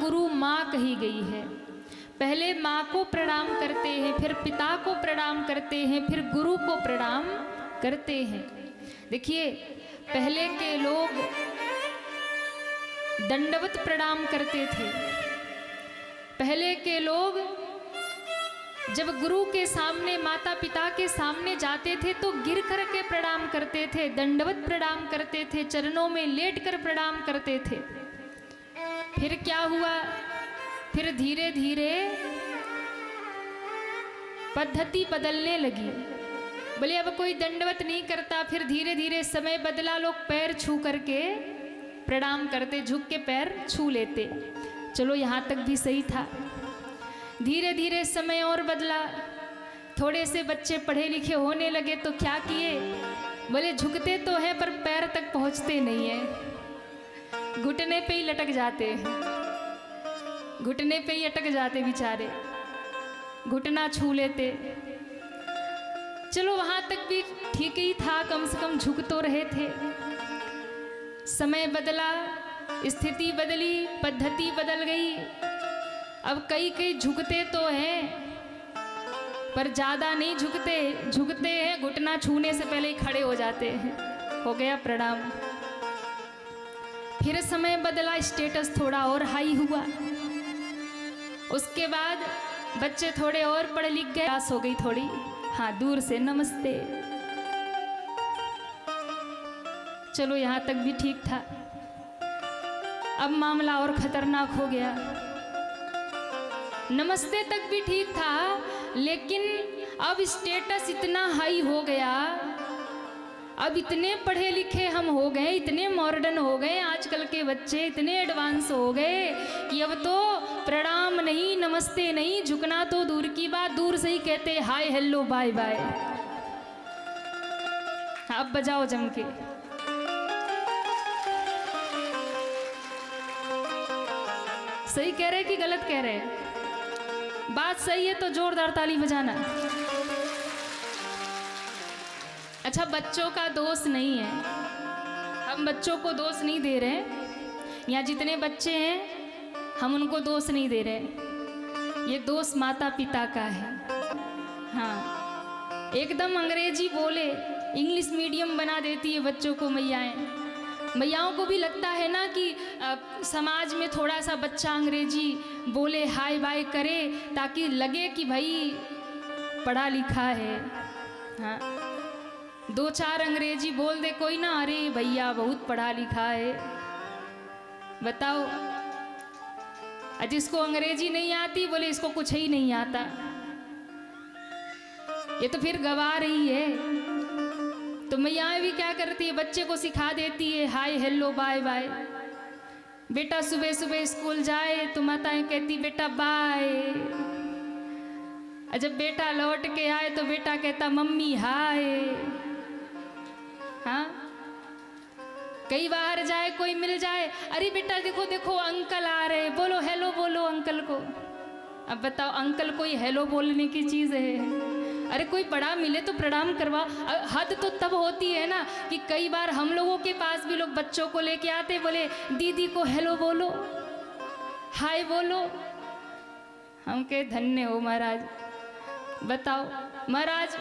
गुरु माँ कही गई है। पहले माँ को प्रणाम करते हैं, फिर पिता को प्रणाम करते हैं, फिर गुरु को प्रणाम करते हैं। देखिए, पहले के लोग दंडवत प्रणाम करते थे। पहले के लोग जब गुरु के सामने, माता पिता के सामने जाते थे तो गिर कर के प्रणाम करते थे, दंडवत प्रणाम करते थे, चरणों में लेट कर प्रणाम करते थे। फिर क्या हुआ? फिर धीरे धीरे पद्धति बदलने लगी। बोले अब कोई दंडवत नहीं करता। फिर धीरे धीरे समय बदला, लोग पैर छू करके प्रणाम करते, झुक के पैर छू लेते। चलो यहाँ तक भी सही था। धीरे धीरे समय और बदला, थोड़े से बच्चे पढ़े लिखे होने लगे तो क्या किए? बोले झुकते तो है पर पैर तक पहुँचते नहीं है, घुटने पे ही लटक जाते हैं, घुटने पे ही अटक जाते बेचारे, घुटना छू लेते। चलो वहाँ तक भी ठीक ही था, कम से कम झुक तो रहे थे। समय बदला, स्थिति बदली, पद्धति बदल गई। अब कई कई झुकते तो हैं पर ज़्यादा नहीं झुकते, झुकते हैं घुटना छूने से पहले ही खड़े हो जाते हैं। हो गया प्रणाम। फिर समय बदला, स्टेटस थोड़ा और हाई हुआ। उसके बाद बच्चे थोड़े और पढ़ लिख गए, आस हो गई थोड़ी, हाँ दूर से नमस्ते। चलो यहाँ तक भी ठीक था। अब मामला और खतरनाक हो गया। नमस्ते तक भी ठीक था, लेकिन अब स्टेटस इतना हाई हो गया, अब इतने पढ़े लिखे हम हो गए, इतने मॉडर्न हो गए, आजकल के बच्चे इतने एडवांस हो गए कि अब तो प्रणाम नहीं, नमस्ते नहीं, झुकना तो दूर की बात, दूर से ही कहते हाय हेलो बाय बाय। अब बजाओ जम के। सही कह रहे कि गलत कह रहे? बात सही है तो जोरदार ताली बजाना। अच्छा, बच्चों का दोष नहीं है, हम बच्चों को दोष नहीं दे रहे। यहाँ जितने बच्चे हैं हम उनको दोष नहीं दे रहे, ये दोष माता पिता का है। हाँ, एकदम अंग्रेजी बोले, इंग्लिश मीडियम बना देती है बच्चों को मैयाएँ। मैयाओं को भी लगता है ना कि समाज में थोड़ा सा बच्चा अंग्रेजी बोले, हाय बाय करे, ताकि लगे कि भाई पढ़ा लिखा है। हाँ, दो चार अंग्रेजी बोल दे कोई ना, अरे भैया बहुत पढ़ा लिखा है। बताओ, जिसको अंग्रेजी नहीं आती बोले इसको कुछ ही नहीं आता। ये तो फिर गवा रही है। तो मैयाँ भी क्या करती है, बच्चे को सिखा देती है हाय हेलो बाय बाय। बेटा सुबह सुबह स्कूल जाए तो माताएं कहती बेटा बाय, जब बेटा लौट के आए तो बेटा कहता मम्मी हाय। हाँ, कई बार जाए कोई मिल जाए, अरे बेटा देखो देखो अंकल आ रहे, बोलो हेलो बोलो अंकल को। अब बताओ, अंकल कोई हेलो बोलने की चीज़ है? अरे कोई बड़ा मिले तो प्रणाम करवा। हद तो तब होती है ना कि कई बार हम लोगों के पास भी लोग बच्चों को लेके आते, बोले दीदी को हेलो बोलो, हाय बोलो। हम कहे धन्य हो महाराज। बताओ महाराज,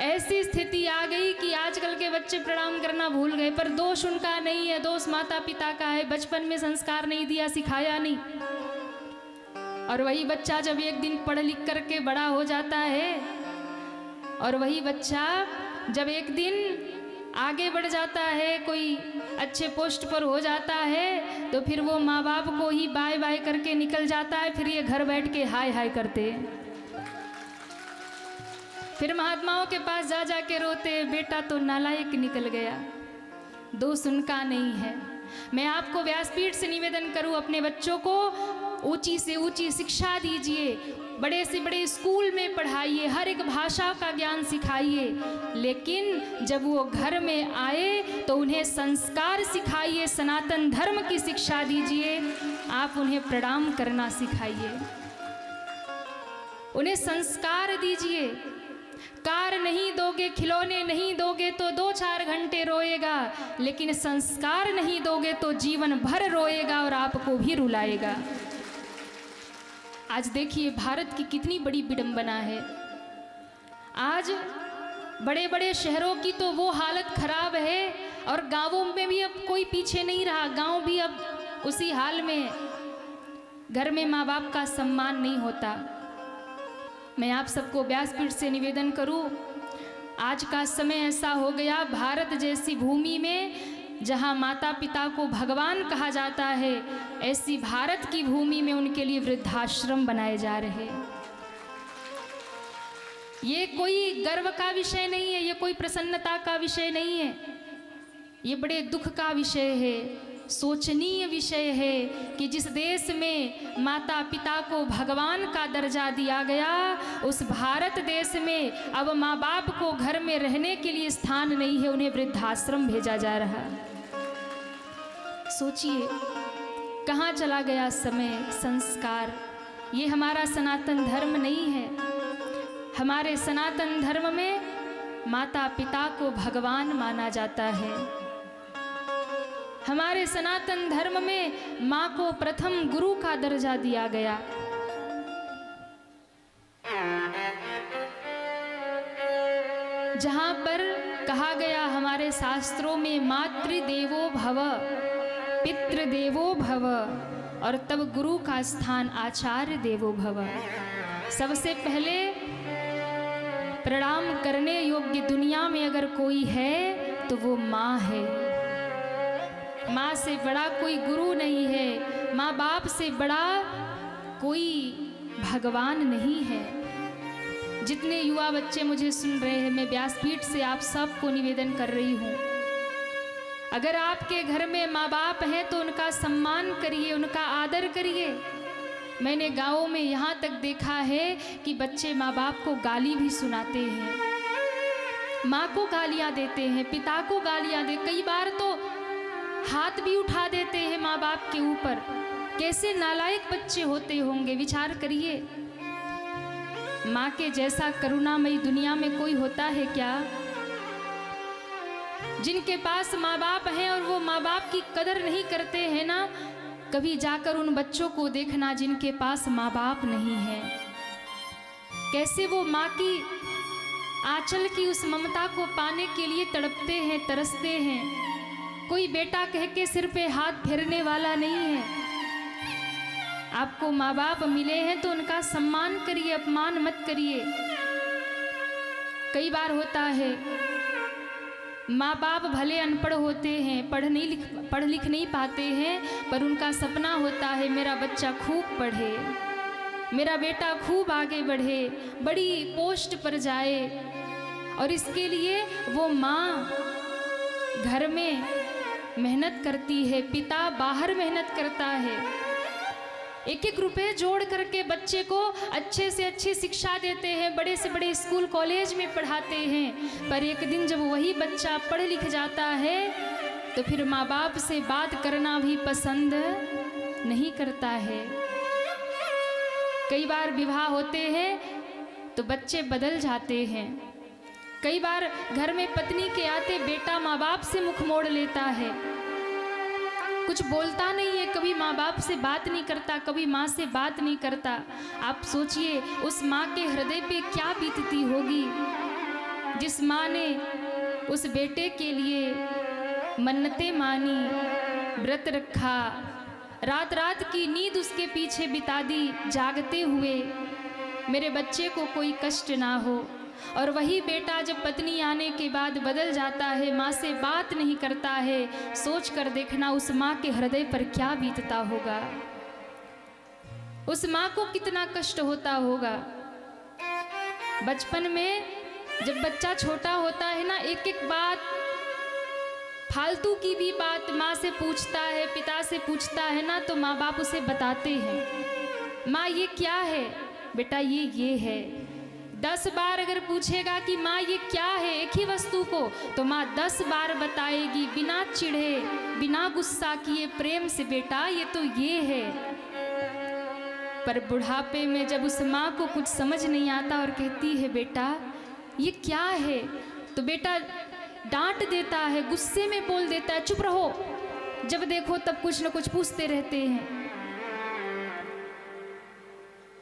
ऐसी स्थिति आ गई कि आजकल के बच्चे प्रणाम करना भूल गए। पर दोष उनका नहीं है, दोष माता पिता का है। बचपन में संस्कार नहीं दिया, सिखाया नहीं। और वही बच्चा जब एक दिन पढ़ लिख करके बड़ा हो जाता है, और वही बच्चा जब एक दिन आगे बढ़ जाता है, कोई अच्छे पोस्ट पर हो जाता है, तो फिर वो माँ बाप को ही बाय बाय करके निकल जाता है। फिर ये घर बैठ के हाय हाय करते हैं। फिर महात्माओं के पास जा जा के रोते, बेटा तो नालायक निकल गया। दोष उनका नहीं है। मैं आपको व्यासपीठ से निवेदन करूं, अपने बच्चों को ऊंची से ऊंची शिक्षा दीजिए, बड़े से बड़े स्कूल में पढ़ाइए, हर एक भाषा का ज्ञान सिखाइए, लेकिन जब वो घर में आए तो उन्हें संस्कार सिखाइए, सनातन धर्म की शिक्षा दीजिए। आप उन्हें प्रणाम करना सिखाइए, उन्हें संस्कार दीजिए। कार नहीं दोगे, खिलौने नहीं दोगे तो 2-4 घंटे रोएगा, लेकिन संस्कार नहीं दोगे तो जीवन भर रोएगा और आपको भी रुलाएगा। आज देखिए भारत की कितनी बड़ी विडंबना है। आज बड़े बड़े शहरों की तो वो हालत खराब है और गांवों में भी अब कोई पीछे नहीं रहा। गांव भी अब उसी हाल में, घर में माँ बाप का सम्मान नहीं होता। मैं आप सबको व्यासपीठ से निवेदन करूं, आज का समय ऐसा हो गया, भारत जैसी भूमि में जहां माता पिता को भगवान कहा जाता है, ऐसी भारत की भूमि में उनके लिए वृद्धाश्रम बनाए जा रहे हैं। ये कोई गर्व का विषय नहीं है, ये कोई प्रसन्नता का विषय नहीं है, ये बड़े दुख का विषय है, सोचनीय विषय है कि जिस देश में माता पिता को भगवान का दर्जा दिया गया, उस भारत देश में अब माँ बाप को घर में रहने के लिए स्थान नहीं है, उन्हें वृद्धाश्रम भेजा जा रहा है। सोचिए कहाँ चला गया समय, संस्कार। ये हमारा सनातन धर्म नहीं है। हमारे सनातन धर्म में माता पिता को भगवान माना जाता है। हमारे सनातन धर्म में माँ को प्रथम गुरु का दर्जा दिया गया। जहाँ पर कहा गया हमारे शास्त्रों में मातृदेवो भव, पितृदेवो भव, और तब गुरु का स्थान आचार्य देवो भव। सबसे पहले प्रणाम करने योग्य दुनिया में अगर कोई है तो वो माँ है। माँ से बड़ा कोई गुरु नहीं है, माँ बाप से बड़ा कोई भगवान नहीं है। जितने युवा बच्चे मुझे सुन रहे हैं, मैं व्यासपीठ से आप सबको निवेदन कर रही हूँ, अगर आपके घर में माँ बाप हैं तो उनका सम्मान करिए, उनका आदर करिए। मैंने गाँवों में यहाँ तक देखा है कि बच्चे माँ बाप को गाली भी सुनाते हैं, माँ को गालियाँ देते हैं, पिता को गालियाँ दे, कई बार तो हाथ भी उठा देते हैं माँ बाप के ऊपर। कैसे नालायक बच्चे होते होंगे, विचार करिए। माँ के जैसा करुणामयी दुनिया में कोई होता है क्या? जिनके पास माँ बाप हैं और वो माँ बाप की कदर नहीं करते हैं ना, कभी जाकर उन बच्चों को देखना जिनके पास माँ बाप नहीं है। कैसे वो माँ की आंचल की उस ममता को पाने के लिए तड़पते हैं, तरसते हैं। कोई बेटा कह के सिर पे हाथ फेरने वाला नहीं है। आपको माँ बाप मिले हैं तो उनका सम्मान करिए, अपमान मत करिए। कई बार होता है माँ बाप भले अनपढ़ होते हैं, पढ़ लिख नहीं पाते हैं, पर उनका सपना होता है मेरा बच्चा खूब पढ़े, मेरा बेटा खूब आगे बढ़े, बड़ी पोस्ट पर जाए। और इसके लिए वो माँ घर में मेहनत करती है, पिता बाहर मेहनत करता है, एक एक रुपए जोड़ करके बच्चे को अच्छे से अच्छी शिक्षा देते हैं, बड़े से बड़े स्कूल कॉलेज में पढ़ाते हैं। पर एक दिन जब वही बच्चा पढ़ लिख जाता है तो फिर माँ बाप से बात करना भी पसंद नहीं करता है। कई बार विवाह होते हैं तो बच्चे बदल जाते हैं। कई बार घर में पत्नी के आते बेटा माँ बाप से मुख मोड़ लेता है, कुछ बोलता नहीं है, कभी माँ बाप से बात नहीं करता, कभी माँ से बात नहीं करता। आप सोचिए उस माँ के हृदय पे क्या बीतती होगी, जिस माँ ने उस बेटे के लिए मन्नतें मानी, व्रत रखा, रात रात की नींद उसके पीछे बिता दी जागते हुए, मेरे बच्चे को कोई कष्ट ना हो। और वही बेटा जब पत्नी आने के बाद बदल जाता है, माँ से बात नहीं करता है, सोच कर देखना उस माँ के हृदय पर क्या बीतता होगा, उस माँ को कितना कष्ट होता होगा। बचपन में जब बच्चा छोटा होता है ना, एक एक बात, फालतू की भी बात माँ से पूछता है, पिता से पूछता है ना, तो माँ बाप उसे बताते हैं, माँ ये क्या है बेटा, ये है। 10 बार अगर पूछेगा कि माँ ये क्या है एक ही वस्तु को, तो माँ 10 बार बताएगी, बिना चिढ़े, बिना गुस्सा किए, प्रेम से, बेटा ये तो ये है। पर बुढ़ापे में जब उस माँ को कुछ समझ नहीं आता और कहती है बेटा ये क्या है, तो बेटा डांट देता है, गुस्से में बोल देता है, चुप रहो, जब देखो तब कुछ न कुछ पूछते रहते हैं।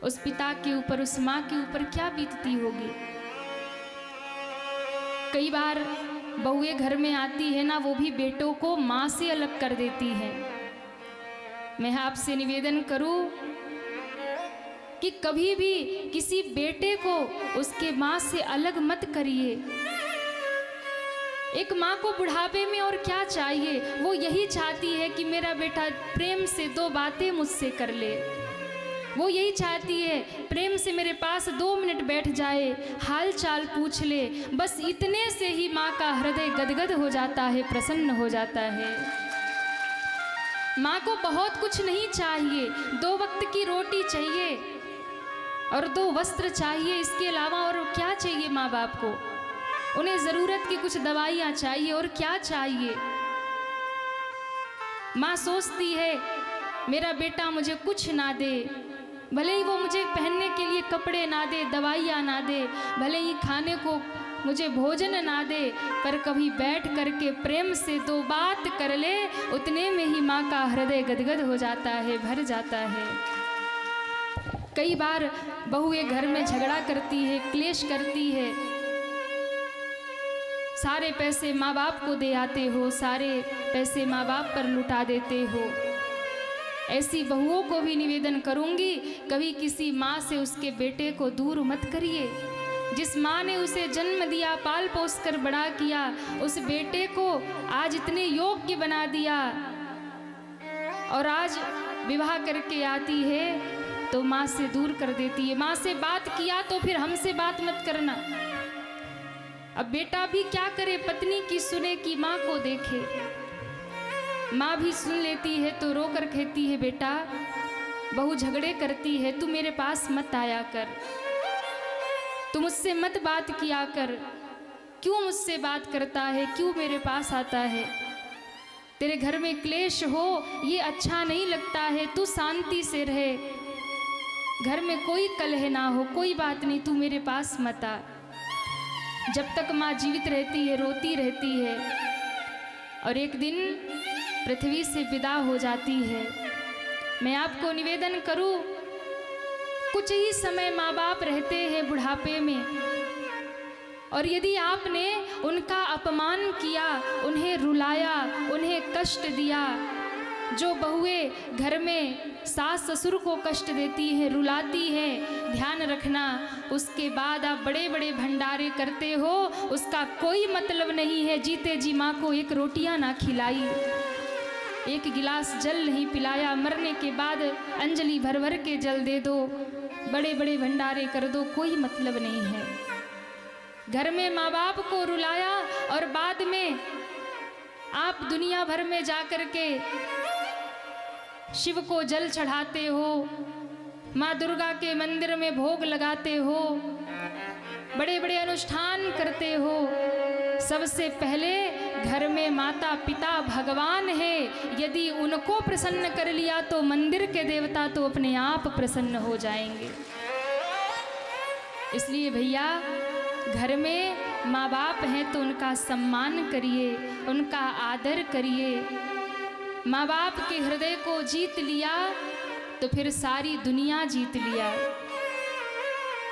उस पिता के ऊपर, उस माँ के ऊपर क्या बीतती होगी। कई बार बहुएं घर में आती है ना, वो भी बेटों को माँ से अलग कर देती है। मैं आपसे निवेदन करूं कि कभी भी किसी बेटे को उसके माँ से अलग मत करिए। एक माँ को बुढ़ापे में और क्या चाहिए, वो यही चाहती है कि मेरा बेटा प्रेम से 2 बातें मुझसे कर ले। वो यही चाहती है प्रेम से मेरे पास 2 मिनट बैठ जाए, हाल चाल पूछ ले। बस इतने से ही माँ का हृदय गदगद हो जाता है, प्रसन्न हो जाता है। माँ को बहुत कुछ नहीं चाहिए, 2 वक्त की रोटी चाहिए और 2 वस्त्र चाहिए। इसके अलावा और क्या चाहिए माँ बाप को? उन्हें ज़रूरत की कुछ दवाइयाँ चाहिए, और क्या चाहिए। माँ सोचती है मेरा बेटा मुझे कुछ ना दे, भले ही वो मुझे पहनने के लिए कपड़े ना दे, दवाइयाँ ना दे, भले ही खाने को मुझे भोजन ना दे, पर कभी बैठ करके प्रेम से 2 बात कर ले, उतने में ही माँ का हृदय गदगद हो जाता है, भर जाता है। कई बार बहुएं घर में झगड़ा करती है, क्लेश करती है। सारे पैसे माँ बाप को दे आते हो, सारे पैसे माँ बाप पर लुटा देते हो। ऐसी बहुओं को भी निवेदन करूंगी, कभी किसी माँ से उसके बेटे को दूर मत करिए। जिस माँ ने उसे जन्म दिया, पाल पोस कर बड़ा किया, उस बेटे को आज इतने योग्य बना दिया, और आज विवाह करके आती है तो माँ से दूर कर देती है। माँ से बात किया तो फिर हमसे बात मत करना। अब बेटा भी क्या करे, पत्नी की सुने कि माँ को देखे। माँ भी सुन लेती है तो रो कर कहती है बेटा, बहू झगड़े करती है, तू मेरे पास मत आया कर, तू मुझसे मत बात किया कर। क्यों मुझसे बात करता है, क्यों मेरे पास आता है? तेरे घर में क्लेश हो ये अच्छा नहीं लगता है, तू शांति से रहे, घर में कोई कलह ना हो, कोई बात नहीं, तू मेरे पास मत आ। जब तक माँ जीवित रहती है रोती रहती है, और एक दिन पृथ्वी से विदा हो जाती है। मैं आपको निवेदन करूं, कुछ ही समय माँ बाप रहते हैं बुढ़ापे में, और यदि आपने उनका अपमान किया, उन्हें रुलाया, उन्हें कष्ट दिया, जो बहुएं घर में सास ससुर को कष्ट देती है, रुलाती है, ध्यान रखना, उसके बाद आप बड़े बड़े भंडारे करते हो, उसका कोई मतलब नहीं है। जीते जी माँ को 1 रोटियां ना खिलाई, 1 गिलास जल नहीं पिलाया, मरने के बाद अंजलि भर भर के जल दे दो, बड़े बड़े भंडारे कर दो, कोई मतलब नहीं है। घर में माँ बाप को रुलाया और बाद में आप दुनिया भर में जाकर के शिव को जल चढ़ाते हो, माँ दुर्गा के मंदिर में भोग लगाते हो, बड़े बड़े अनुष्ठान करते हो। सबसे पहले घर में माता पिता भगवान है, यदि उनको प्रसन्न कर लिया तो मंदिर के देवता तो अपने आप प्रसन्न हो जाएंगे। इसलिए भैया, घर में माँ बाप हैं तो उनका सम्मान करिए, उनका आदर करिए। माँ बाप के हृदय को जीत लिया तो फिर सारी दुनिया जीत लिया,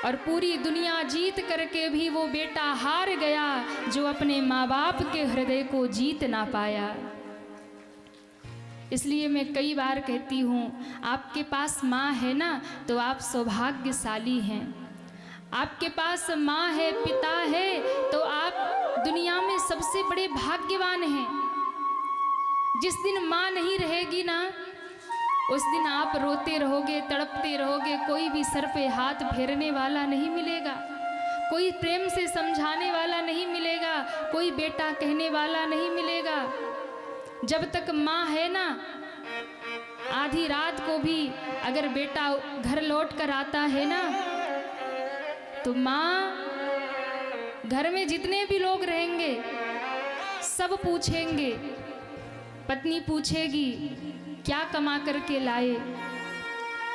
और पूरी दुनिया जीत करके भी वो बेटा हार गया जो अपने माँ बाप के हृदय को जीत ना पाया। इसलिए मैं कई बार कहती हूँ, आपके पास माँ है ना तो आप सौभाग्यशाली हैं। आपके पास माँ है, पिता है, तो आप दुनिया में सबसे बड़े भाग्यवान हैं। जिस दिन माँ नहीं रहेगी ना, उस दिन आप रोते रहोगे, तड़पते रहोगे, कोई भी सर पे हाथ फेरने वाला नहीं मिलेगा, कोई प्रेम से समझाने वाला नहीं मिलेगा, कोई बेटा कहने वाला नहीं मिलेगा। जब तक माँ है ना, आधी रात को भी अगर बेटा घर लौट कर आता है ना, तो माँ, घर में जितने भी लोग रहेंगे सब पूछेंगे, पत्नी पूछेगी क्या कमा करके लाए,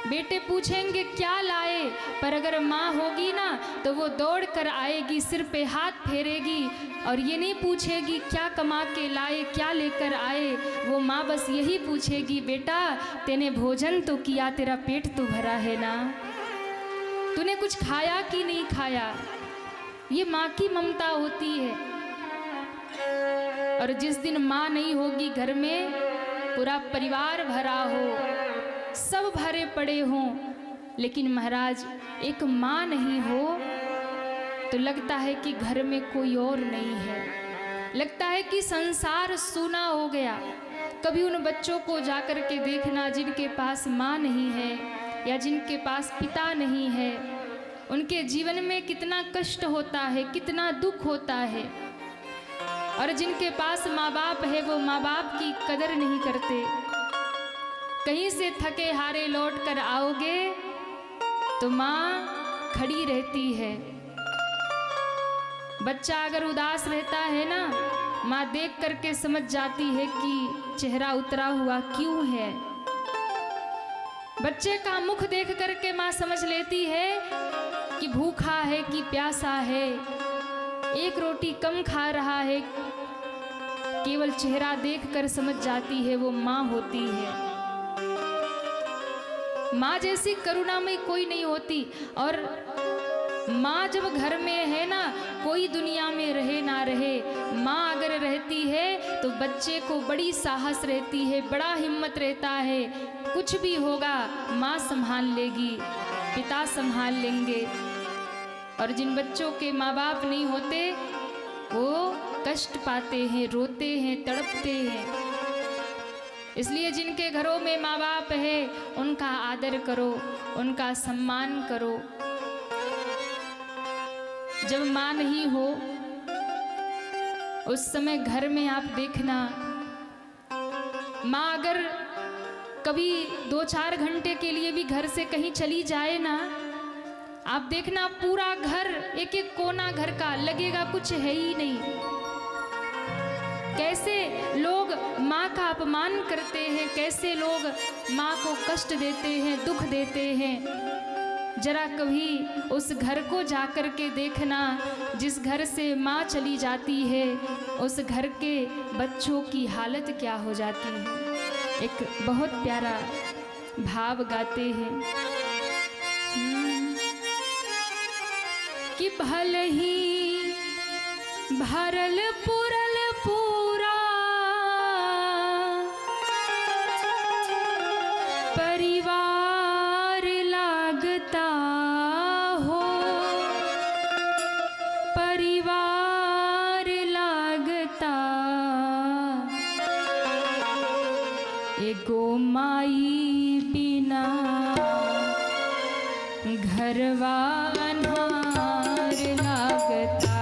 बेटे पूछेंगे क्या लाए, पर अगर माँ होगी ना तो वो दौड़ कर आएगी, सिर पे हाथ फेरेगी और ये नहीं पूछेगी क्या कमा के लाए, क्या लेकर आए। वो माँ बस यही पूछेगी, बेटा तूने भोजन तो किया, तेरा पेट तो भरा है ना। तूने कुछ खाया कि नहीं खाया। ये माँ की ममता होती है। और जिस दिन माँ नहीं होगी घर में, पूरा परिवार भरा हो, सब भरे पड़े हों, लेकिन महाराज एक माँ नहीं हो तो लगता है कि घर में कोई और नहीं है, लगता है कि संसार सूना हो गया। कभी उन बच्चों को जाकर के देखना जिनके पास माँ नहीं है या जिनके पास पिता नहीं है, उनके जीवन में कितना कष्ट होता है, कितना दुख होता है। और जिनके पास माँ बाप है वो माँ बाप की कदर नहीं करते। कहीं से थके हारे लौट कर आओगे तो माँ खड़ी रहती है। बच्चा अगर उदास रहता है ना, माँ देख करके समझ जाती है कि चेहरा उतरा हुआ क्यों है। बच्चे का मुख देख करके माँ समझ लेती है कि भूखा है कि प्यासा है, एक रोटी कम खा रहा है। केवल चेहरा देखकर समझ जाती है वो माँ होती है। माँ जैसी करुणामयी कोई नहीं होती। और माँ जब घर में है ना, कोई दुनिया में रहे ना रहे, माँ अगर रहती है तो बच्चे को बड़ी साहस रहती है, बड़ा हिम्मत रहता है। कुछ भी होगा माँ संभाल लेगी, पिता संभाल लेंगे। और जिन बच्चों के माँ बाप नहीं होते वो कष्ट पाते हैं, रोते हैं, तड़पते हैं। इसलिए जिनके घरों में माँ बाप है उनका आदर करो, उनका सम्मान करो। जब माँ नहीं हो उस समय घर में आप देखना, माँ अगर कभी 2-4 घंटे के लिए भी घर से कहीं चली जाए ना, आप देखना पूरा घर, एक एक कोना घर का लगेगा कुछ है ही नहीं। कैसे लोग माँ का अपमान करते हैं, कैसे लोग माँ को कष्ट देते हैं, दुख देते हैं। जरा कभी उस घर को जाकर के देखना जिस घर से माँ चली जाती है, उस घर के बच्चों की हालत क्या हो जाती है। एक बहुत प्यारा भाव गाते हैं कि भले ही भरल पुरल पूरा परिवार लागता हो, परिवार लागता। एगो माई बिना घरवा अन्हार लागता।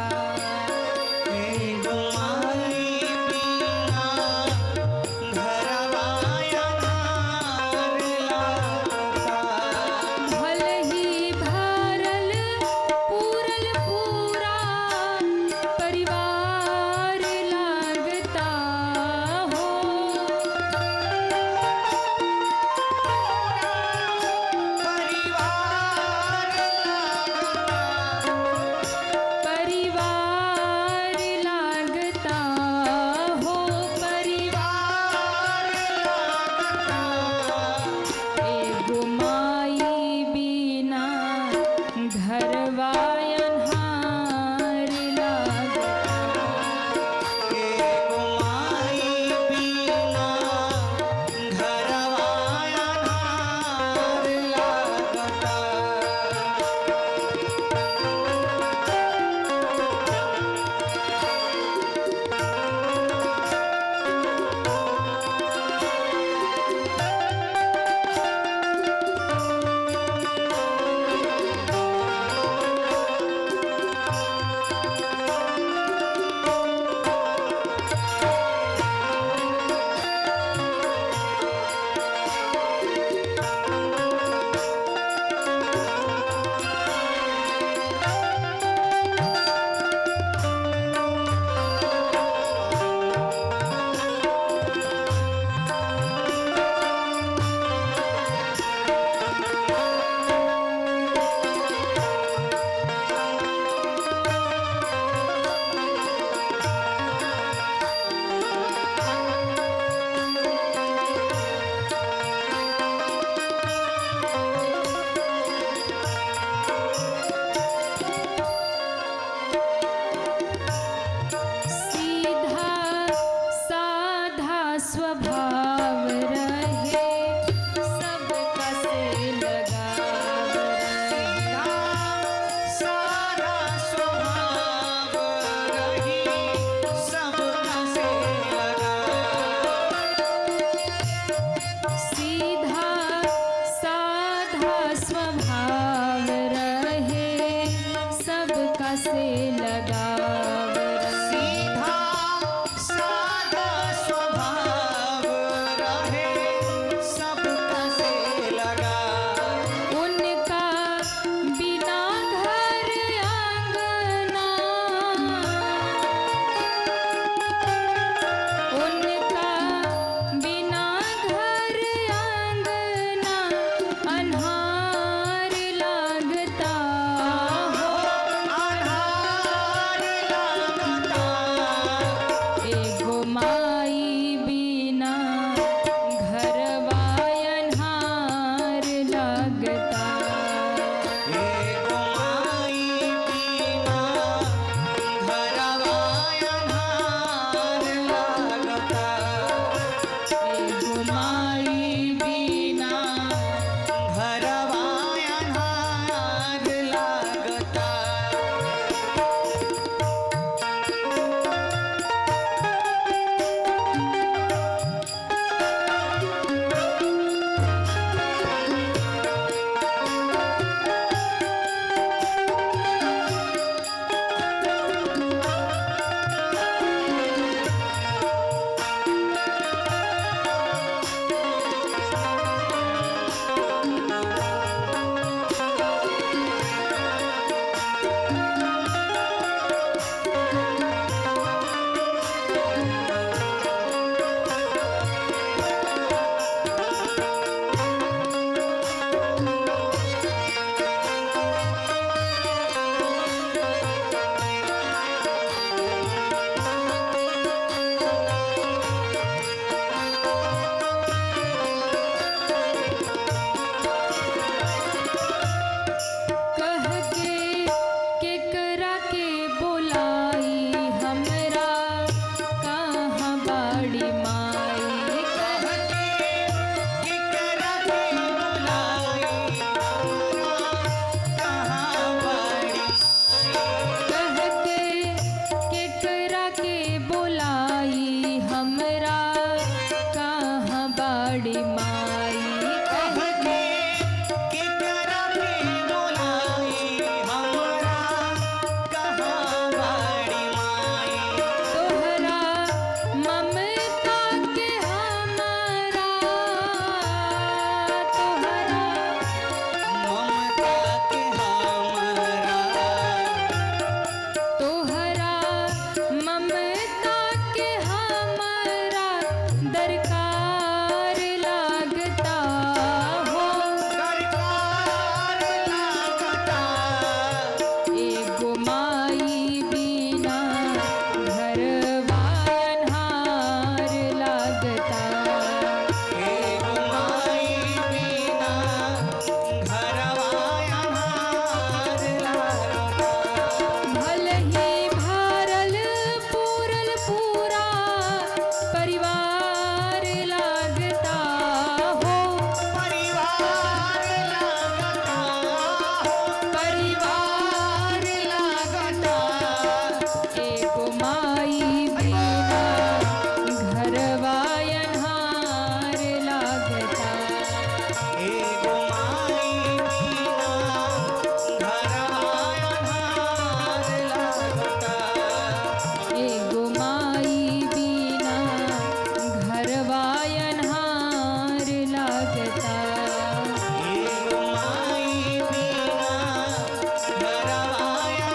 लागता। एगो माई बिना घरवा अन्हार लागता। एगो माई बिना घरवा अन्हार लागता। कह के केकरा के बोलाई हमरा कहाँ बाड़ी माई। कह केकरा के बुलाई कहाँ बाड़ी। कह के केकरा के बोलाई हमरा कहाँ बाड़ी माई। कह के केकरा के बुलाई हमरा कहाँ बाड़ी माई। तोहरा ममता के हमरा तोहरा ममता के हमरा तोहरा ममता के हमरा दरकार लागता हो। सरकार लागता। एगो माई बिना घरवा अन्हार लागता। एगो माई बिना घरवा अन्हार लागता। भले ही भरल पूरल पूरा परिवार लागता हो। परिवार लागता हो। परिवार लागता। एगो माई बिना घरवा अन्हार लागता। एगो माई बिना घरवा अन्हार लागता। एगो माई बिना घरवा अन्हार लागता। एगो माई बिना घरवा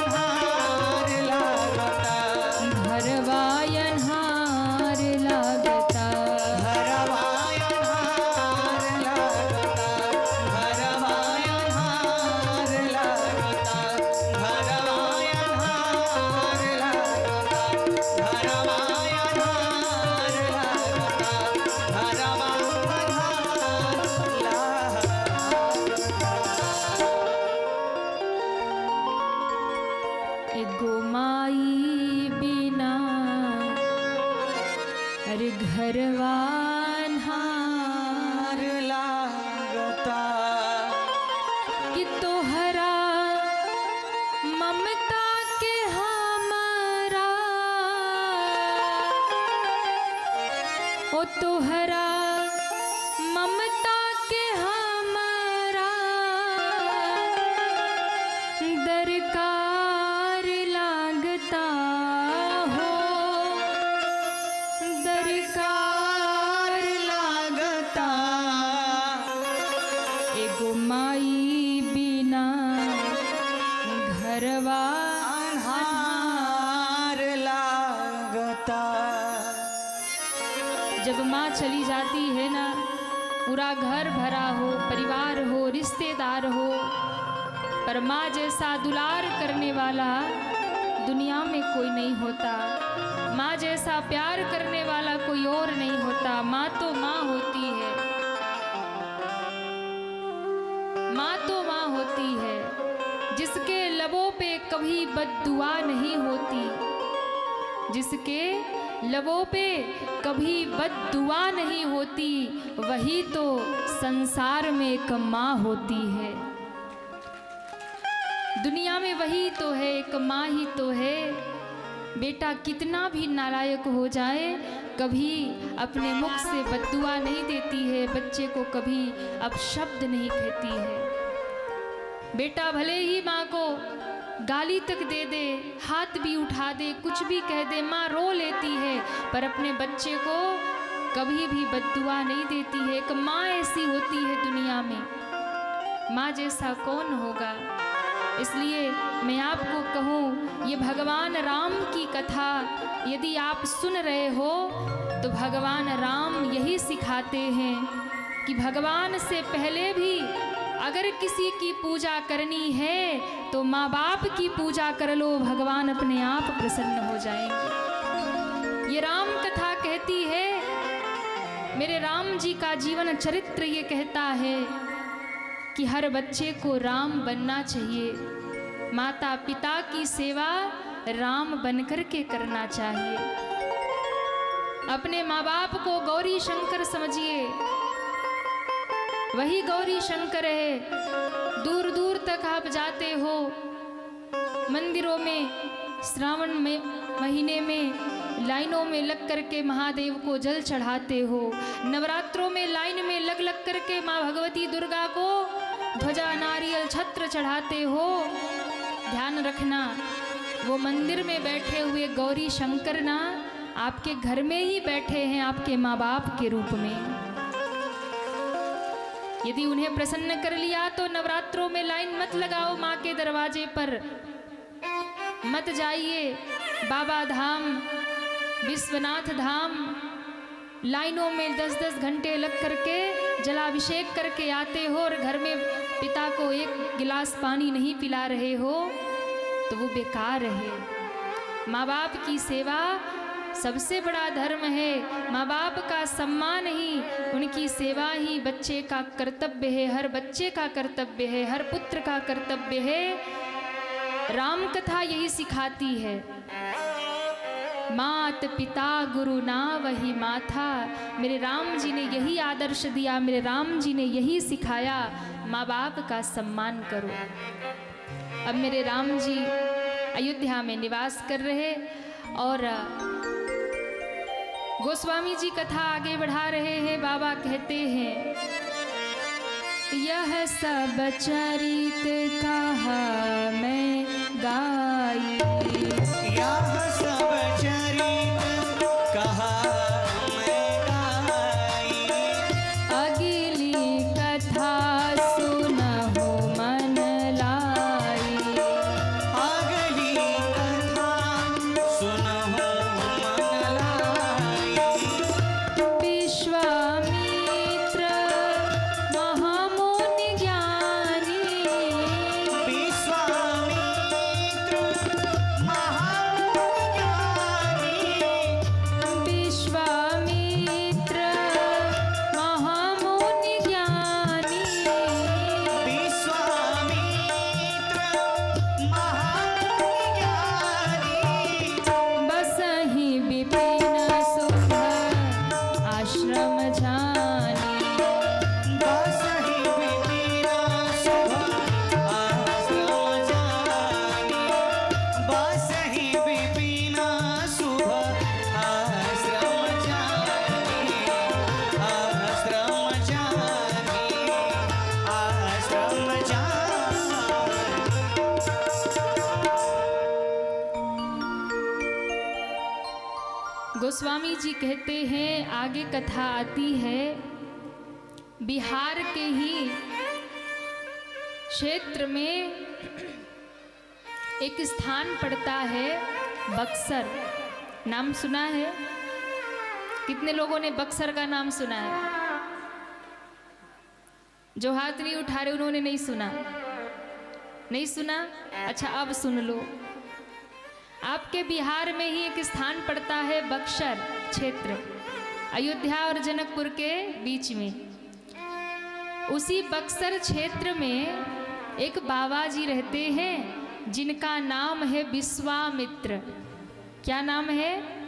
अन्हार लागता। घरवा अन्हार लागता। घरवा अन्हार लागता। घरवा अन्हार लागता। घरवा अन्हार लागता। घरवा अन्हार लागता। एगो माई बिना अरे घरवा अन्हार लागता। कि तोहरा ममता के हमरा ओ तोहरा ममता के हमरा दरकार लागता हो। दरकार लागता। एगो माई बिना घरवा अन्हार लागता। जब माँ चली जाती है ना, पूरा घर भरा हो, परिवार हो, रिश्तेदार हो, पर माँ जैसा दुलार करने वाला दुनिया में कोई नहीं होता। माँ जैसा प्यार करने वाला कोई और नहीं होता। माँ तो माँ होती है। माँ तो माँ होती है, जिसके लबों पे कभी बद्दुआ नहीं होती, जिसके लबों पे कभी बद्दुआ नहीं होती, वही तो संसार में एक माँ होती है। दुनिया में वही तो है, एक माँ ही तो है। बेटा कितना भी नालायक हो जाए, कभी अपने मुख से बद्दुआ नहीं देती है, बच्चे को कभी अपशब्द नहीं कहती है। बेटा भले ही माँ को गाली तक दे दे, हाथ भी उठा दे, कुछ भी कह दे, माँ रो लेती है, पर अपने बच्चे को कभी भी बद्दुआ नहीं देती है। एक माँ ऐसी होती है दुनिया में, माँ जैसा कौन होगा। इसलिए मैं आपको कहूँ, ये भगवान राम की कथा यदि आप सुन रहे हो तो भगवान राम यही सिखाते हैं कि भगवान से पहले भी अगर किसी की पूजा करनी है तो माँ बाप की पूजा कर लो, भगवान अपने आप प्रसन्न हो जाएंगे। ये राम कथा कहती है, मेरे राम जी का जीवन चरित्र ये कहता है कि हर बच्चे को राम बनना चाहिए, माता पिता की सेवा राम बनकर के करना चाहिए। अपने माँ बाप को गौरी शंकर समझिए, वही गौरी शंकर है। दूर दूर तक आप जाते हो, मंदिरों में श्रावण में महीने में लाइनों में लग करके महादेव को जल चढ़ाते हो, नवरात्रों में लाइन में लग लग करके माँ भगवती दुर्गा को ध्वजा नारियल छत्र चढ़ाते हो। ध्यान रखना, वो मंदिर में बैठे हुए गौरी शंकर ना आपके घर में ही बैठे हैं, आपके माँ बाप के रूप में। यदि उन्हें प्रसन्न कर लिया तो नवरात्रों में लाइन मत लगाओ, माँ के दरवाजे पर मत जाइए। बाबा धाम, विश्वनाथ धाम लाइनों में 10-10 घंटे लग करके जलाभिषेक करके आते हो और घर में पिता को एक गिलास पानी नहीं पिला रहे हो तो वो बेकार है। माँ बाप की सेवा सबसे बड़ा धर्म है। माँ बाप का सम्मान ही, उनकी सेवा ही बच्चे का कर्तव्य है, हर बच्चे का कर्तव्य है, हर पुत्र का कर्तव्य है। राम कथा यही सिखाती है, मात पिता गुरु ना वही माथा। मेरे राम जी ने यही आदर्श दिया, मेरे राम जी ने यही सिखाया, माँ बाप का सम्मान करो। अब मेरे राम जी अयोध्या में निवास कर रहे और गोस्वामी जी कथा आगे बढ़ा रहे हैं। बाबा कहते हैं, यह सब चरित कहा मैं गाई, यह सब चरित कहा मैं गाई, अगली कथा सुनहु मन लाई, अगली कथा सुनहु मन लाई। विश्वामित्र महामुनि ज्ञानी, विश्वामित्र महामुनि ज्ञानी, विश्वामित्र महामुनि ज्ञानी, विश्वामित्र महामुनि ज्ञानी, बसहि विपिन सुख आश्रम जानी, बसहि विपिन सुख आश्रम जानी, बसहि विपिन सुख आश्रम जानी, आश्रम जानी, आश्रम जानी। गोस्वामी जी कहते हैं, आगे कथा आती है, बिहार के ही क्षेत्र में एक स्थान पड़ता है बक्सर। नाम सुना है? कितने लोगों ने बक्सर का नाम सुना है? जो हाथ नहीं उठा रहे उन्होंने नहीं सुना। नहीं सुना? अच्छा, अब सुन लो। आपके बिहार में ही एक स्थान पड़ता है बक्सर क्षेत्र, अयोध्या और जनकपुर के बीच में। उसी बक्सर क्षेत्र में एक बाबा जी रहते हैं जिनका नाम है विश्वामित्र। क्या नाम है?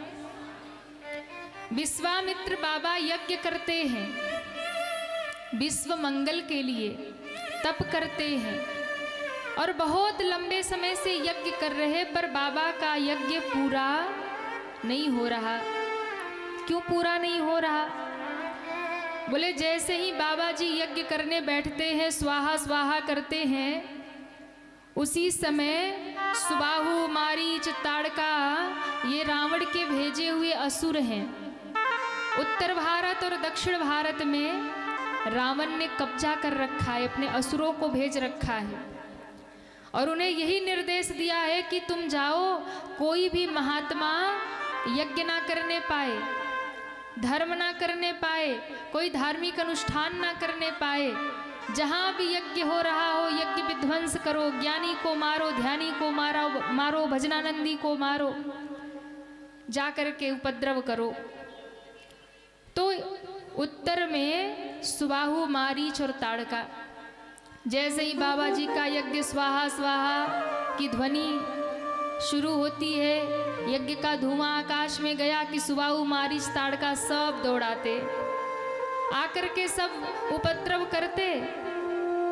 विश्वामित्र बाबा यज्ञ करते हैं, विश्व मंगल के लिए तप करते हैं और बहुत लंबे समय से यज्ञ कर रहे, पर बाबा का यज्ञ पूरा नहीं हो रहा। क्यों पूरा नहीं हो रहा? बोले जैसे ही बाबा जी यज्ञ करने बैठते हैं, स्वाहा स्वाहा करते हैं, उसी समय सुबाहु मारीच ताड़का ये रावण के भेजे हुए असुर हैं। उत्तर भारत और दक्षिण भारत में रावण ने कब्जा कर रखा है, अपने असुरों को भेज रखा है और उन्हें यही निर्देश दिया है कि तुम जाओ, कोई भी महात्मा यज्ञ ना करने पाए, धर्म ना करने पाए, कोई धार्मिक अनुष्ठान ना करने पाए, जहाँ भी यज्ञ हो रहा हो यज्ञ विध्वंस करो, ज्ञानी को मारो, ध्यानी को मारो, भजनानंदी को मारो, जा कर के उपद्रव करो। तो उत्तर में सुबाहु मारीच और ताड़का, जैसे ही बाबा जी का यज्ञ स्वाहा स्वाहा की ध्वनि शुरू होती है, यज्ञ का धुआं आकाश में गया कि सुबाहु मारीच ताड़का सब दौड़ाते, आकर के सब उपद्रव करते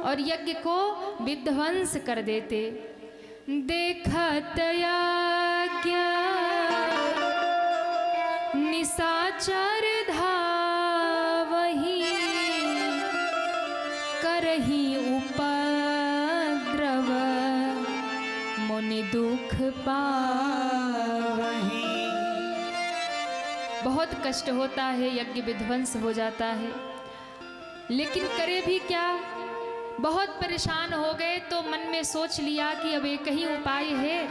और यज्ञ को विध्वंस कर देते। देखत यज्ञ निशाचर धावहि, करहि उपद्रव, मुनि दुख पावहि। बहुत कष्ट होता है, यज्ञ विध्वंस हो जाता है, लेकिन करे भी क्या? बहुत परेशान हो गए तो मन में सोच लिया कि अब एक ही उपाय है,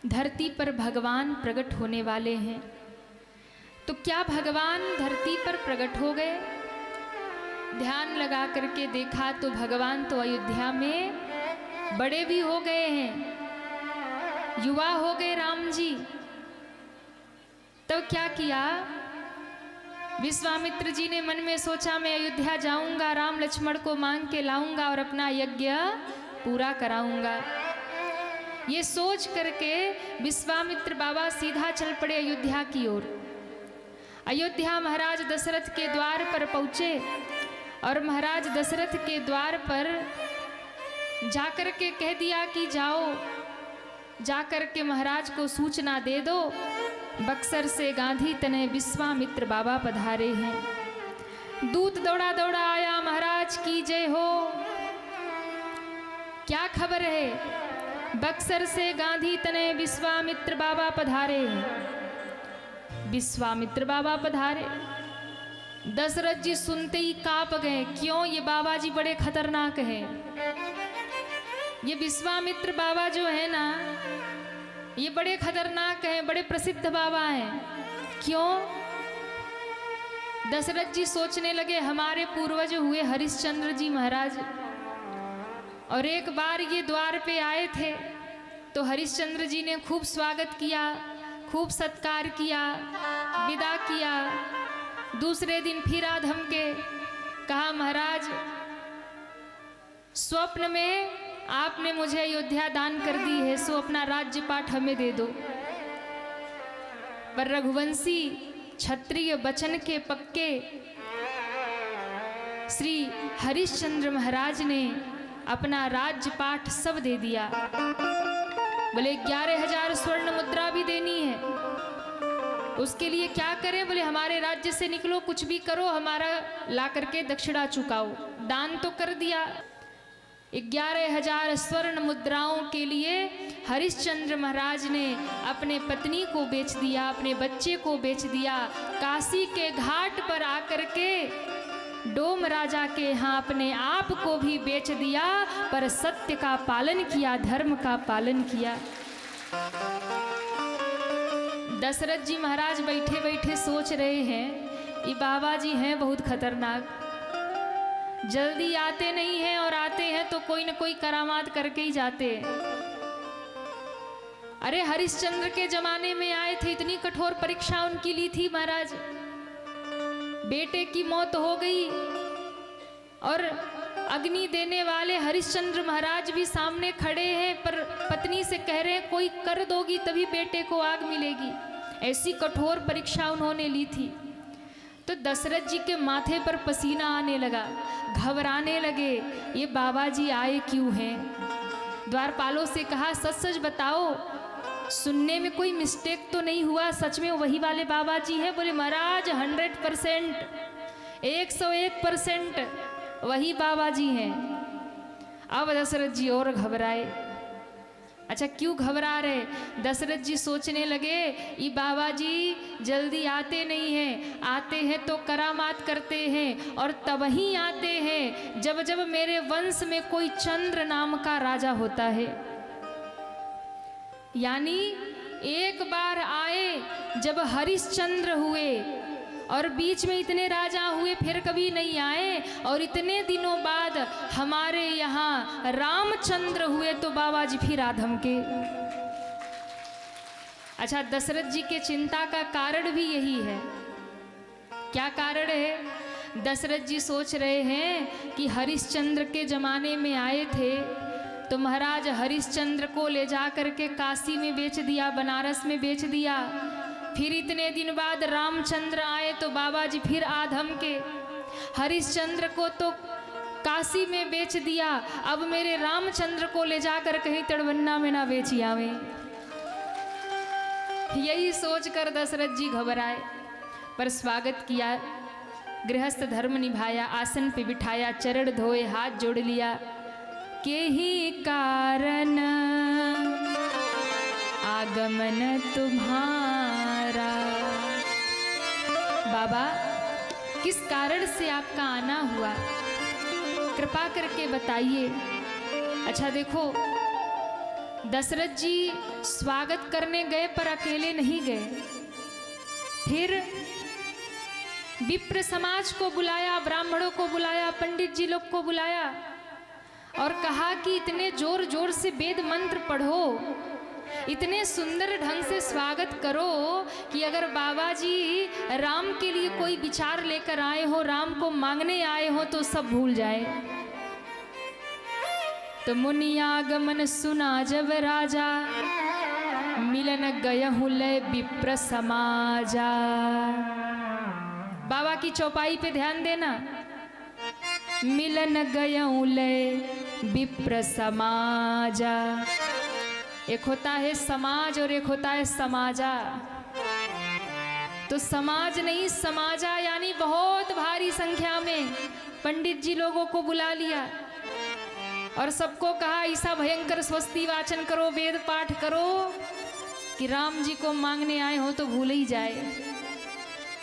धरती पर भगवान प्रकट होने वाले हैं। तो क्या भगवान धरती पर प्रकट हो गए? ध्यान लगा करके देखा तो भगवान तो अयोध्या में बड़े भी हो गए हैं, युवा हो गए राम जी। तब क्या किया? विश्वामित्र जी ने मन में सोचा मैं अयोध्या जाऊंगा, राम लक्ष्मण को मांग के लाऊंगा और अपना यज्ञ पूरा कराऊंगा। ये सोच करके विश्वामित्र बाबा सीधा चल पड़े अयोध्या की ओर। अयोध्या महाराज दशरथ के द्वार पर पहुँचे और महाराज दशरथ के द्वार पर जाकर के कह दिया कि जाओ, जाकर के महाराज को सूचना दे दो, बक्सर से गांधी तनय विश्वामित्र बाबा पधारे हैं। दूत दौड़ा दौड़ा आया, महाराज की जय हो, क्या खबर है? बक्सर से गांधी तनय विश्वामित्र बाबा पधारे हैं। विश्वामित्र बाबा पधारे, दशरथ जी सुनते ही कांप गए। क्यों? ये बाबा जी बड़े खतरनाक हैं। ये विश्वामित्र बाबा जो है ना, ये बड़े खतरनाक हैं, बड़े प्रसिद्ध बाबा हैं। क्यों? दशरथ जी सोचने लगे हमारे पूर्वज हुए हरिश्चंद्र जी महाराज, और एक बार ये द्वार पे आए थे तो हरिश्चंद्र जी ने खूब स्वागत किया, खूब सत्कार किया, विदा किया। दूसरे दिन फिर आ धमके, कहा महाराज स्वप्न में आपने मुझे अयोध्या दान कर दी है, सो अपना राज्य पाठ हमें दे दो। पर रघुवंशी क्षत्रिय वचन के पक्के श्री हरिश्चंद्र महाराज ने अपना राज्य पाठ सब दे दिया। बोले 11,000 स्वर्ण मुद्रा भी देनी है। उसके लिए क्या करें? बोले हमारे राज्य से निकलो, कुछ भी करो, हमारा ला करके दक्षिणा चुकाओ। दान तो कर दिया। 11,000 स्वर्ण मुद्राओं के लिए हरिश्चंद्र महाराज ने अपने पत्नी को बेच दिया, अपने बच्चे को बेच दिया। काशी के घाट पर आकर के डोम राजा के यहाँ अपने आप को भी बेच दिया, पर सत्य का पालन किया, धर्म का पालन किया। दशरथ जी महाराज बैठे बैठे सोच रहे हैं ये बाबा जी हैं बहुत खतरनाक, जल्दी आते नहीं हैं और आते हैं तो कोई न कोई करामात करके ही जाते हैं। अरे हरिश्चंद्र के जमाने में आए थे, इतनी कठोर परीक्षा उनकी ली थी महाराज। बेटे की मौत हो गई, और अग्नि देने वाले हरिश्चंद्र महाराज भी सामने खड़े हैं, पर पत्नी से कह रहे हैं कोई कर दोगी तभी बेटे को आग मिलेगी। ऐसी कठोर परीक्षा उन्होंने ली थी। तो दशरथ जी के माथे पर पसीना आने लगा, घबराने लगे, ये बाबा जी आए क्यों हैं। द्वारपालों से कहा सच सच बताओ, सुनने में कोई मिस्टेक तो नहीं हुआ, सच में वही वाले बाबा जी हैं। बोले महाराज 100%, 101% वही बाबा जी हैं। अब दशरथ जी और घबराए। अच्छा क्यों घबरा रहे? दशरथ जी सोचने लगे ये बाबा जी जल्दी आते नहीं हैं, आते हैं तो करामात करते हैं, और तब ही आते हैं जब जब मेरे वंश में कोई चंद्र नाम का राजा होता है। यानी एक बार आए जब हरिश्चंद्र हुए, और बीच में इतने राजा हुए फिर कभी नहीं आए, और इतने दिनों बाद हमारे यहाँ रामचंद्र हुए तो बाबा जी फिर आधम के। अच्छा दशरथ जी के चिंता का कारण भी यही है। क्या कारण है? दशरथ जी सोच रहे हैं कि हरिश्चंद्र के जमाने में आए थे तो महाराज हरिश्चंद्र को ले जा करके काशी में बेच दिया, बनारस में बेच दिया। फिर इतने दिन बाद रामचंद्र आए तो बाबा जी फिर आधम के। हरिश्चंद्र को तो काशी में बेच दिया, अब मेरे रामचंद्र को ले जाकर कहीं तड़वन्ना में ना बेची आवे। यही सोचकर दशरथ जी घबराए, पर स्वागत किया, गृहस्थ धर्म निभाया, आसन पे बिठाया, चरण धोए, हाथ जोड़ लिया। के ही कारण आगमन तुम्हारा। बाबा किस कारण से आपका आना हुआ, कृपा करके बताइए। अच्छा देखो, दशरथ जी स्वागत करने गए पर अकेले नहीं गए, फिर विप्र समाज को बुलाया, ब्राह्मणों को बुलाया, पंडित जी लोग को बुलाया, और कहा कि इतने जोर जोर से वेद मंत्र पढ़ो, इतने सुंदर ढंग से स्वागत करो कि अगर बाबा जी राम के लिए कोई विचार लेकर आए हो, राम को मांगने आए हो, तो सब भूल जाए। तो मुनि आगमन सुना जब राजा, मिलन गयहु लय विप्र समाजा। बाबा की चौपाई पे ध्यान देना, मिलन गयहु लय विप्र समाजा। एक होता है समाज और एक होता है समाजा। तो समाज नहीं समाजा, यानी बहुत भारी संख्या में पंडित जी लोगों को बुला लिया और सबको कहा ऐसा भयंकर स्वस्ति वाचन करो, वेद पाठ करो कि राम जी को मांगने आए हो तो भूल ही जाए।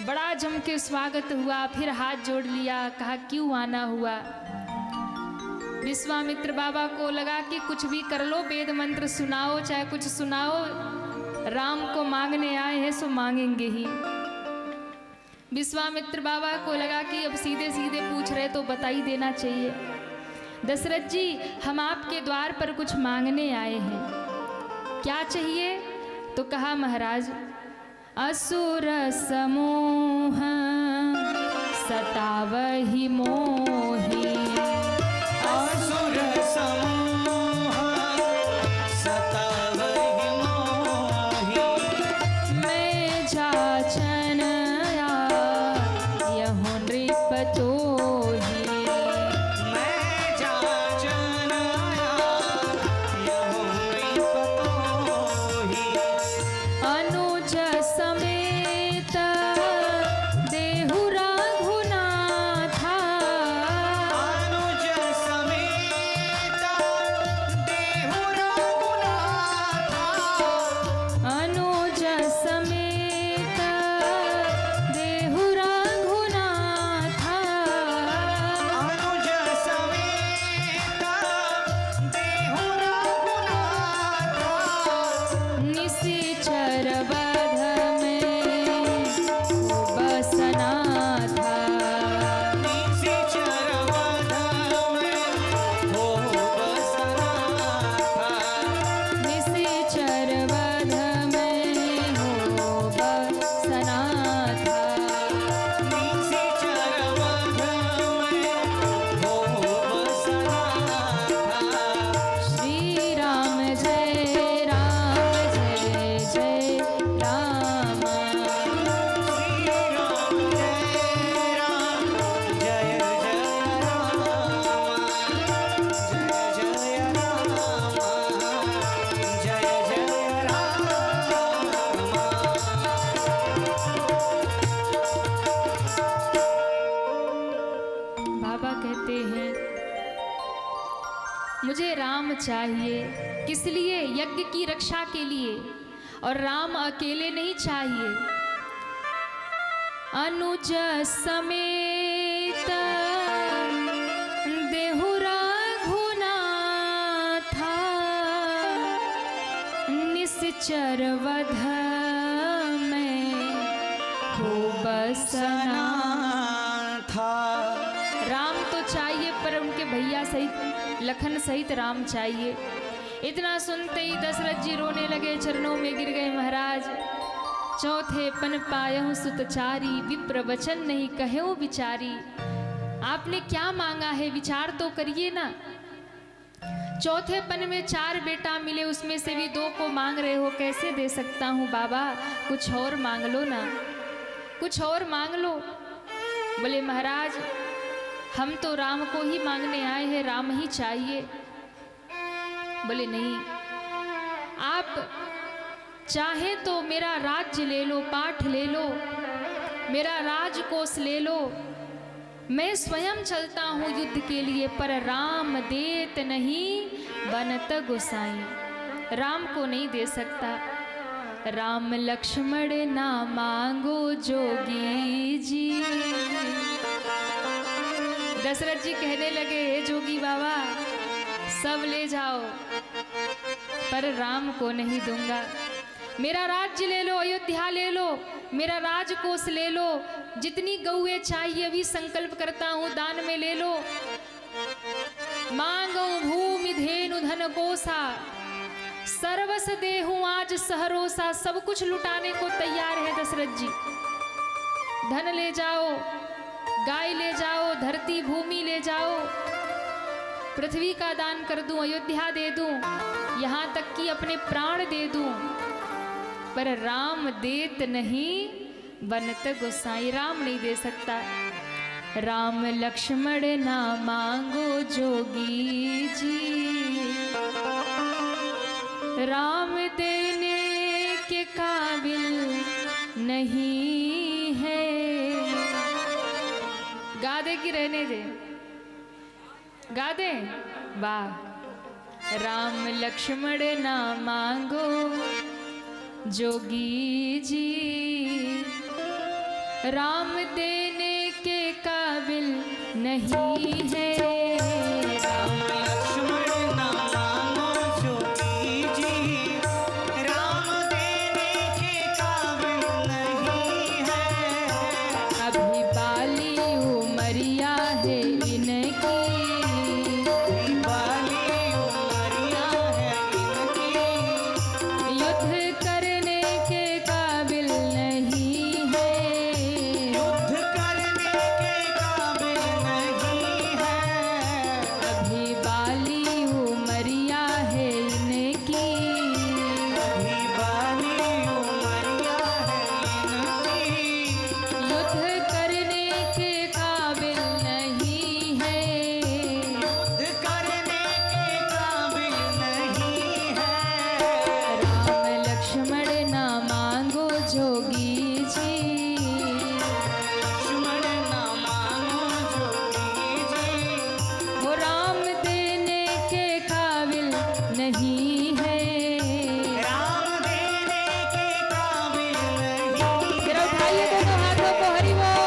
बड़ा जम के स्वागत हुआ, फिर हाथ जोड़ लिया, कहा क्यों आना हुआ। विश्वामित्र बाबा को लगा कि कुछ भी कर लो, वेद मंत्र सुनाओ, चाहे कुछ सुनाओ, राम को मांगने आए हैं सो मांगेंगे ही। विश्वामित्र बाबा को लगा कि अब सीधे सीधे पूछ रहे तो बता ही देना चाहिए। दशरथ जी हम आपके द्वार पर कुछ मांगने आए हैं, क्या चाहिए? तो कहा महाराज असुर समूह सतावहि मोहि। असुर समूह सतावहि मोहि। मैं जाचन यहु नृप तोहि। मैं जाचन यहु नृप तोहि। अनुज समेत देहु रघुनाथा। मुझे राम चाहिए। किस लिए? यज्ञ की रक्षा के लिए। और राम अकेले नहीं चाहिए, अनुज समेत देहु रघुनाथा, निश्चर वध में खूब सना था। राम तो चाहिए, पर उनके भैया सहित लखन सहित राम चाहिए। इतना सुनते ही दशरथ जी रोने लगे, चरणों में गिर गए। महाराज, चौथे पन पायहु सुतचारी, विप्र वचन नहीं कहेऊ बिचारी। आपने क्या मांगा है, विचार तो करिए ना। चौथे पन में 4 बेटा मिले, उसमें से भी 2 को मांग रहे हो, कैसे दे सकता हूँ बाबा, कुछ और मांग लो ना, कुछ और मांग लो। बोले महाराज, हम तो राम को ही मांगने आए हैं, राम ही चाहिए। बोले नहीं, आप चाहे तो मेरा राज्य ले लो, पाठ ले लो, मेरा राजकोष ले लो, मैं स्वयं चलता हूँ युद्ध के लिए, पर राम देत नहीं बनत गोसाई। राम को नहीं दे सकता। राम लक्ष्मण ना मांगो जोगी जी। दशरथ जी कहने लगे, हे जोगी बाबा, सब ले जाओ, पर राम को नहीं दूंगा। मेरा राज्य ले लो, अयोध्या ले लो, मेरा राजकोष ले लो, जितनी गौएं चाहिए अभी संकल्प करता हूँ दान में ले लो। मांगो भूमि धेनु धन कोसा, सर्वस देहूं आज सहरोसा। सब कुछ लुटाने को तैयार है दशरथ जी। धन ले जाओ, गाय ले जाओ, धरती भूमि ले जाओ, पृथ्वी का दान कर दूं, अयोध्या दे दूं, यहाँ तक कि अपने प्राण दे दूं, पर राम देत नहीं बनत गोसाई। राम नहीं दे सकता। राम लक्ष्मण ना मांगो जोगी जी, राम देने के काबिल नहीं है। गा दे कि रहने दे? गा दे? वाह। राम लक्ष्मण ना मांगो जोगी जी, राम देने के काबिल नहीं है। राम लक्ष्मण ना मांगो जोगी जी, राम देने के काबिल नहीं है। अभी बाली उमरिया है इनकी, बाली उमरिया है इनकी, युद्ध करने के काबिल नहीं है। युद्ध करने के काबिल नहीं है। अभी बाली उमरिया है इनकी, अभी बाली उमरिया है इनकी, युद्ध करने के काबिल नहीं है। युद्ध करने के काबिल नहीं है। राम लक्ष्मण ना मांगो जोगी जी, लक्ष्मण ना मांगो जोगी जी, वो राम देने के काबिल नहीं है। राम देने के काबिल नहीं। जरा उठाइए दोनों हाथों को, हरि बोल।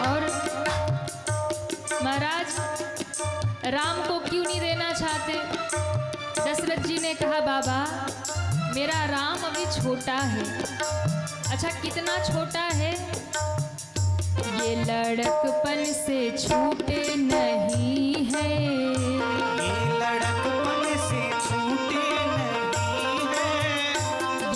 और महाराज, राम को क्यों नहीं देना चाहते? दशरथ जी ने कहा, बाबा मेरा राम अभी छोटा है। अच्छा, कितना छोटा है? ये लड़कपन से छूटे नहीं है, ये लड़कपन से छूटे नहीं है,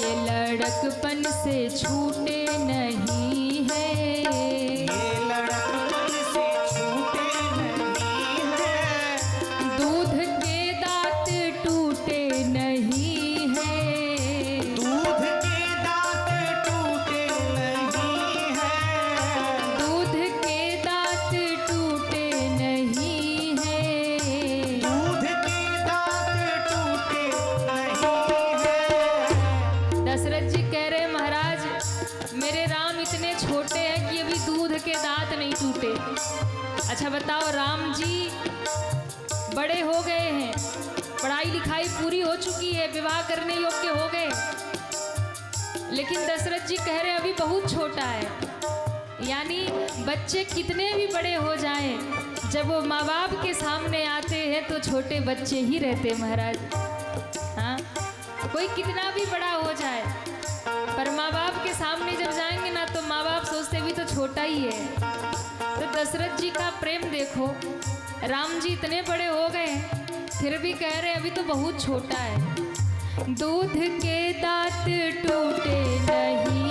ये लड़कपन से छूटे नहीं है, ये लड़कपन से छूटे नहीं है, दूध के दांत टूटे नहीं है, दूध के दांत टूटे नहीं है, दूध के दांत टूटे नहीं है। दूध के दांत टूटे नहीं है। दशरथ जी कह रहे महाराज मेरे राम इतने छोटे हैं कि अभी दूध के दांत नहीं टूटे। अच्छा बताओ, राम जी बड़े हो गए हैं, पढ़ाई लिखाई पूरी हो चुकी है, विवाह करने योग्य हो गए, लेकिन दशरथ जी कह रहे हैं अभी बहुत छोटा है। यानी बच्चे कितने भी बड़े हो जाएं, जब वो माँ बाप के सामने आते हैं तो छोटे बच्चे ही रहते हैं महाराज। हाँ, कोई कितना भी बड़ा हो जाए पर माँ बाप के सामने जब जाएंगे ना तो माँ बाप सोचते भी तो छोटा ही है। तो दशरथ जी का प्रेम देखो, राम जी इतने बड़े हो गए फिर भी कह रहे अभी तो बहुत छोटा है। दूध के दांत टूटे नहीं